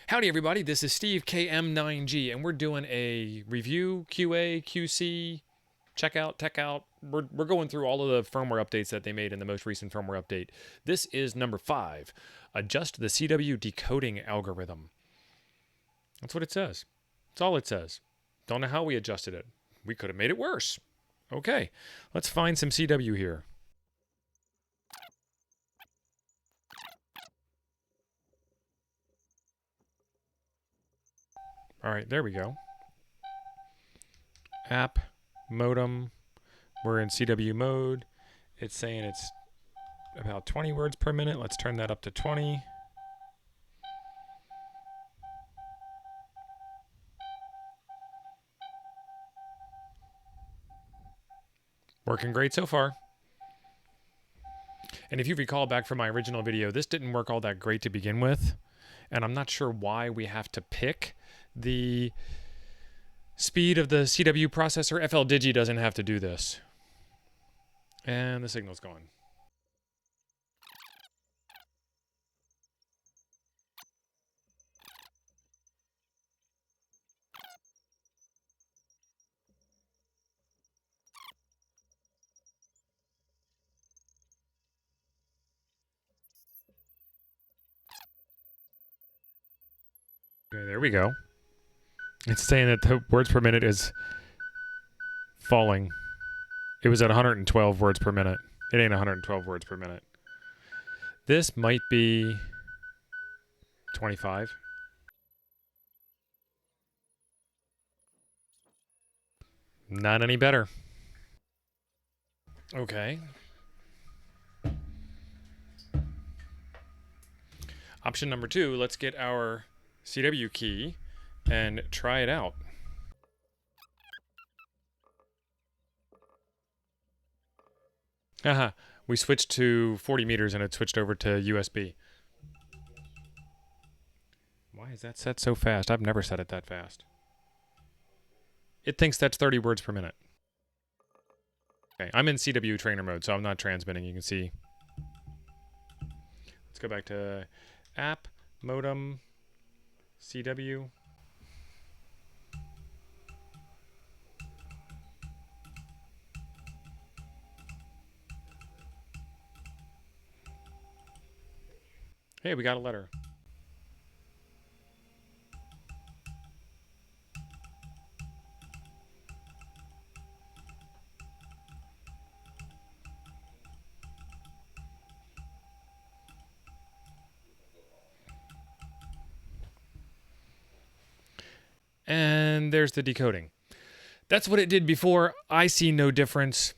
Howdy everybody, this is Steve KM9G and we're doing a review, QA, QC, checkout, tech out. We're going through all of the firmware updates that they made in the most recent firmware update. This is number 5, adjust the CW decoding algorithm. That's what it says. That's all it says. Don't know how we adjusted it. We could have made it worse. Okay, let's find some CW here. All right, there we go. App, modem, we're in CW mode. It's saying it's about 20 words per minute. Let's turn that up to 20. Working great so far. And if you recall back from my original video, this didn't work all that great to begin with. And I'm not sure why we have to pick the speed of the CW processor. FLDigi doesn't have to do this. And the signal's gone. Okay, there we go. It's saying that the words per minute is falling. It was at 112 words per minute. It ain't 112 words per minute. This might be 25. Not any better. Okay. Option number 2, let's get our CW key and try it out. Haha, we switched to 40 meters and it switched over to USB. Why is that set so fast? I've never set it that fast. It thinks that's 30 words per minute. Okay, I'm in CW trainer mode, so I'm not transmitting. You can see. Let's go back to app, modem, CW. Hey, we got a letter. And there's the decoding. That's what it did before. I see no difference.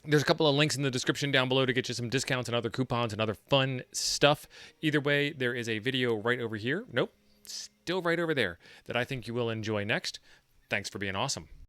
There's a couple of links in the description down below to get you some discounts and other coupons and other fun stuff. Either way, there is a video right over here. Nope, still right over there that I think you will enjoy next. Thanks for being awesome.